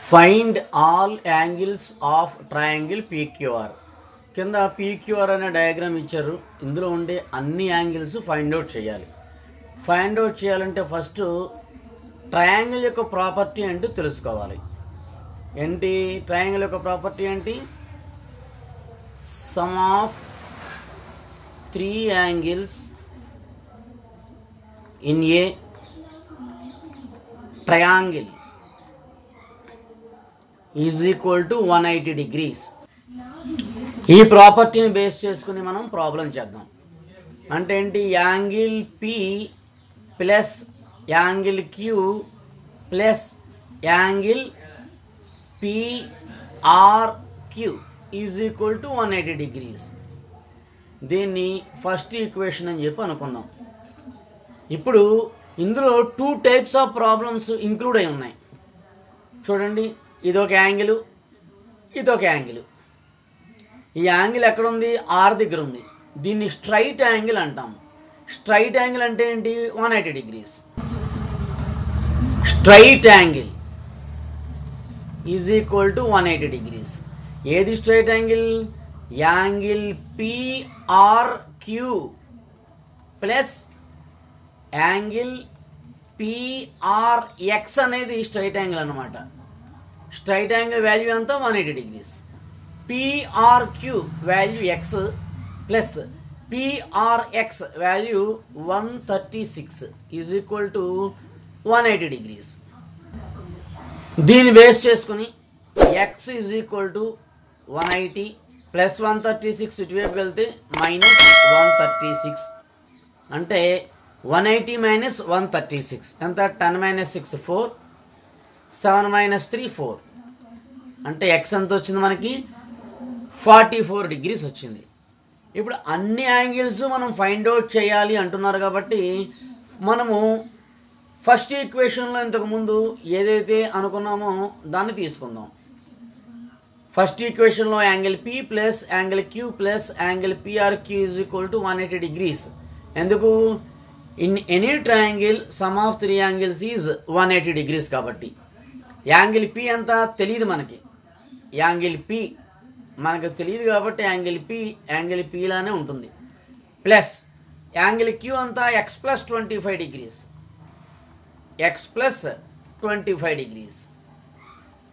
Find all angles of triangle PQR. కింద PQR అనే diagram ఇచ్చారు. ఇందులో ఉండే అన్ని యాంగిల్స్ ఫైండ్ అవుట్ చేయాలి. ఫైండ్ అవుట్ చేయాలంటే ఫస్ట్ ట్రయాంగిల్ యొక్క ప్రాపర్టీ ఏంటో తెలుసుకోవాలి. ఏంటి ట్రయాంగిల్ యొక్క ప్రాపర్టీ ఏంటి? Some of 3 angles in a triangle is equal to 180 degrees. ఈ ప్రాపర్టీని బేస్ చేసుకుని మనం ప్రాబ్లం చేద్దాం. అంటే ఏంటి? Angle P plus angle Q plus angle PRQ is equal to 180 degrees. దీన్ని ఫస్ట్ ఈక్వేషన్ అని చెప్పి అనుకుందాం. ఇప్పుడు ఇందులో 2 టైప్స్ ఆఫ్ ప్రాబ్లమ్స్ ఇంక్లూడ్ అయి ఉన్నాయి. చూడండి, ఇదొక యాంగిల్, ఇదొక యాంగిల్. ఈ యాంగిల్ ఎక్కడ ఉంది? R దగ్గర ఉంది. దీన్ని స్ట్రైట్ యాంగిల్ అంటాం. స్ట్రైట్ యాంగిల్ అంటే ఏంటి? 180 degrees. Straight angle is equal to 180 degrees. ఏది straight angle? Angle PRQ plus angle PRX అనేది స్ట్రైట్ యాంగిల్ అన్నమాట. స్ట్రైట్ యాంగిల్ వాల్యూ ఎంత? 180 degrees. PRQ value x plus PRX value 136 is equal to 180 degrees. దీన్ని base చేసుకుని x is equal to 180 plus 136 ఇటువైపు వెళ్తే minus 136 అంటే 180 minus 136 ఎంత? 10 minus 6 4, 7 minus 3 4 అంటే x ఎంత వచ్చింది మనకి? 44 degrees వచ్చింది. ఇప్పుడు అన్ని యాంగిల్స్ మనం ఫైండ్ అవుట్ చేయాలి అంటున్నారు కాబట్టి మనము ఫస్ట్ ఈక్వేషన్లో ఇంతకుముందు ఏదైతే అనుకున్నామో దాన్ని తీసుకుందాం. ఫస్ట్ ఈక్వేషన్లో angle P plus angle Q plus angle PRQ is equal to 180 degrees. ఎందుకు? In any triangle sum of 3 angles is 180 degrees కాబట్టి. యాంగిల్ P ఎంత తెలియదు మనకి. యాంగిల్ P మనకు తెలియదు కాబట్టి యాంగిల్ P లానే ఉంటుంది. ప్లస్ యాంగిల్ Q అంతా x plus 25 degrees. x plus 25 degrees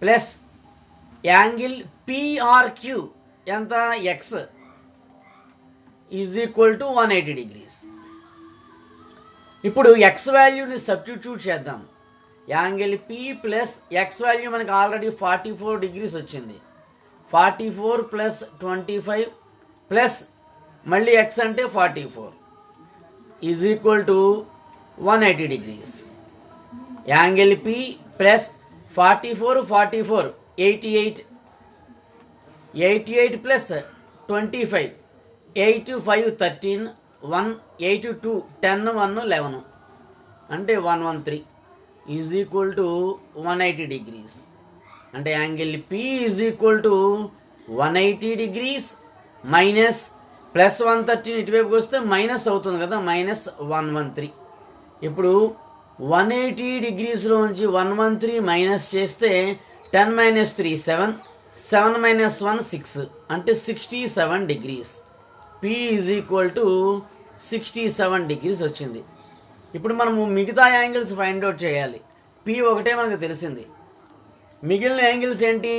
plus angle PRQ ఎంత? x is equal to 180 degrees. ఇప్పుడు x వాల్యూని సబ్స్టిట్యూట్ చేద్దాం. Angle P plus x value మనకి ఆల్రెడీ 44 degrees వచ్చింది. 44 ప్లస్ 25 ప్లస్ మళ్ళీ x అంటే 44 is equal to 180 degrees. Angle P plus 44 88 plus 25 8 5 13 1 8 2 10 1 11 అంటే 113 is equal to 180 degrees. అంటే angle P is equal to 180 degrees minus plus 113 ఇటువైపుకి వస్తే minus అవుతుంది కదా, minus 113. ఇప్పుడు 180 degreesలోంచి 113 మైనస్ చేస్తే 10 మైనస్ 3 7, 7 మైనస్ 1 6 అంటే 67 degrees. P is equal to 67 degrees వచ్చింది. ఇప్పుడు మనము మిగతా యాంగిల్స్ ఫైండ్ అవుట్ చేయాలి. P ఒకటే మనకు తెలిసింది. మిగిలిన యాంగిల్స్ ఏంటి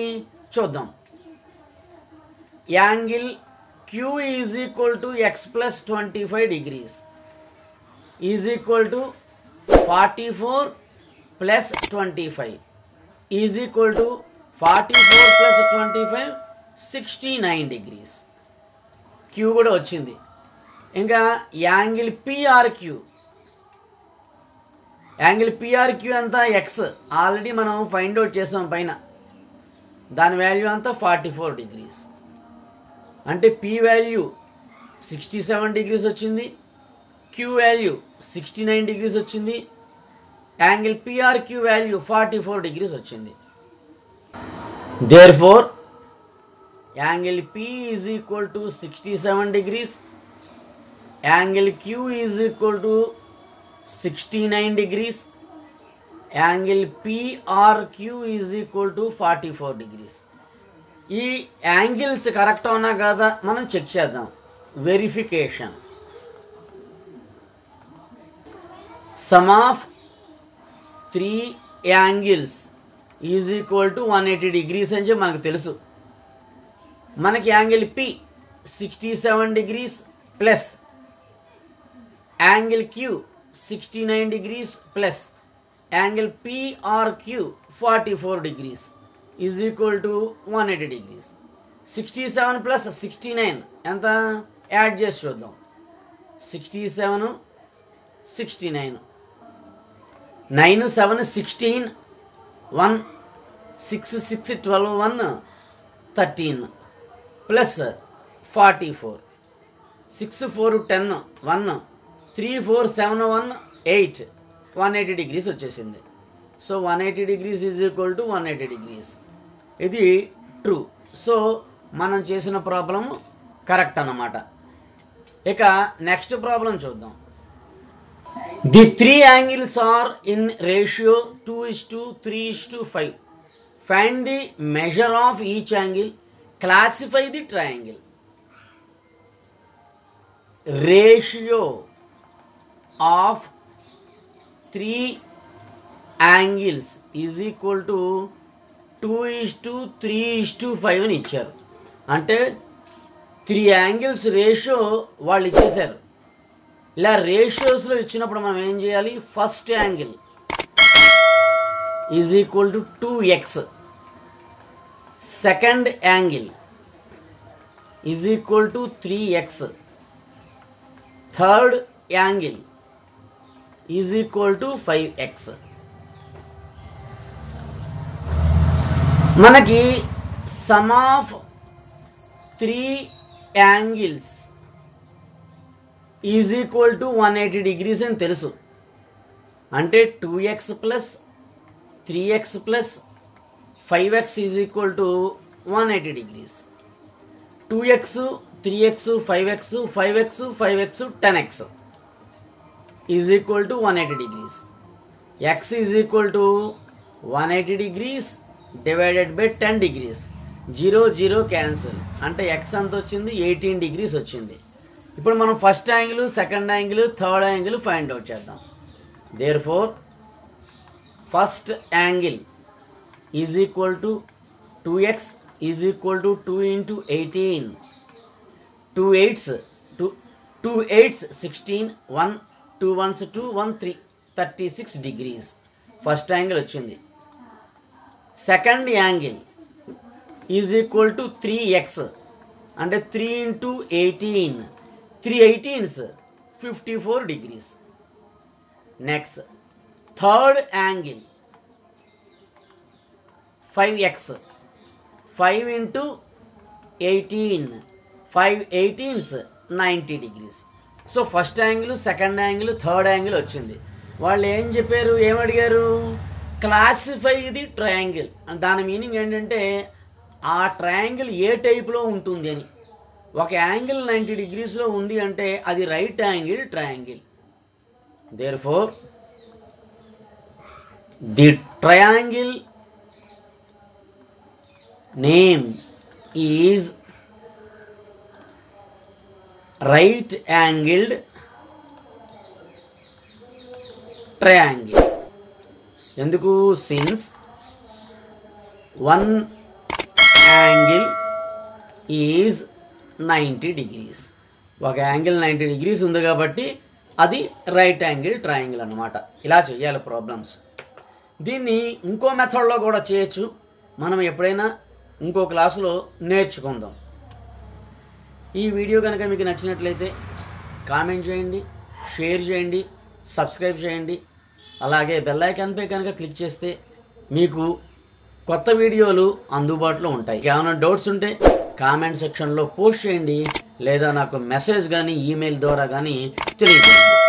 చూద్దాం. Angle Q is equal to x plus 25 degrees is equal to 44 plus 25 is equal to 44 plus 25 69 degrees. Q కూడా వచ్చింది. ఇంకా యాంగిల్ PRQ అంతా x ఆల్రెడీ మనం ఫైండ్ అవుట్ చేసాం పైన. దాని వాల్యూ అంతా 44 degrees. అంటే P వాల్యూ 67 degrees వచ్చింది, Q వాల్యూ 69 degrees వచ్చింది, యాంగిల్ PRQ వాల్యూ 44 degrees వచ్చింది. Therefore angle P is equal to 67 degrees, angle Q is equal to 69 degrees, angle PRQ is equal to 44 degrees. ఈ angles correct అవునా కదా మనం check చేద్దాం. Verification. Some of 3 angles is equal to 180 degrees అని చెప్పి మనకు తెలుసు. మనకి angle P 67 degrees plus angle Q 69 degrees plus angle PRQ 44 degrees is equal to 180 degrees. 67 plus 69 ఎంత యాడ్ చేసి చూద్దాం. 67 69 9 7 16 1 6 6 12 1 13 ప్లస్ 44 6 4 10 1 3 4 7 1 8 180 degrees వచ్చేసింది. So 180 degrees is equal to 180 degrees. ఇది ట్రూ. సో మనం చేసిన ప్రాబ్లం కరెక్ట్ అన్నమాట. ఇక నెక్స్ట్ ప్రాబ్లం చూద్దాం. The 3 angles are in ratio 2:3:5. Find the measure of each angle. Classify the triangle. Ratio of 3 angles is equal to 2:3:5 అని ఇచ్చారు. అంటే 3 angles ratio వాళ్ళు ఇచ్చేశారు. ఇలా రేషియోస్లో ఇచ్చినప్పుడు మనం ఏం చేయాలి? First angle is equal to 2x, second angle is equal to 3x, third angle is equal to 5x. మనకి some of 3 angles is equal to 180 degrees అని తెలుసు. అంటే 2x plus 3x plus 5x is equal to 180 degrees. 2x 3x 5x 5x 5x 10x is equal to 180 degrees. x is equal to 180 degrees divided by 10 degrees. 0 0 cancel. అంటే x ఎంత వచ్చింది? 18 degrees వచ్చింది. ఇప్పుడు మనం first angle, second angle, third angle find out చేద్దాం. Therefore first angle is equal to 2x is equal to 2 into 18. 2 8s 16 1 2 1s 2 1 3 36 degrees. First angle వచ్చింది. Second angle is equal to 3x అంటే 3 into 18 3 18s 54 degrees. Next third angle 5x 5 into 18 5 18s 90 degrees. So first angle, second angle, third angle వచ్చింది. వాళ్ళు ఏం చెప్పారు, ఏమడిగారు? Classify the triangle. దాని meaning ఏంటంటే ఆ ట్రయాంగిల్ ఏ టైప్లో ఉంటుంది అని. ఒక యాంగిల్ 90 degreesలో ఉంది అంటే అది right angle triangle. Therefore the triangle name is right angled triangle. ఎందుకు? Since one angle is 90 degrees. ఒక యాంగిల్ 90 degrees ఉంది కాబట్టి అది రైట్ యాంగిల్ ట్రయాంగిల్ అన్నమాట. ఇలా చేయాలి ప్రాబ్లమ్స్. దీన్ని ఇంకో మెథడ్లో కూడా చేయొచ్చు. మనం ఎప్పుడైనా ఇంకో క్లాసులో నేర్చుకుందాం. ఈ వీడియో కనుక మీకు నచ్చినట్లయితే కామెంట్ చేయండి, షేర్ చేయండి, సబ్స్క్రైబ్ చేయండి. అలాగే బెల్ ఐకాన్పై కనుక క్లిక్ చేస్తే మీకు కొత్త వీడియోలు అందుబాటులో ఉంటాయి. ఏమైనా డౌట్స్ ఉంటే కామెంట్ సెక్షన్లో పోస్ట్ చేయండి, లేదా నాకు మెసేజ్ కానీ ఈమెయిల్ ద్వారా కానీ తెలియజేయండి.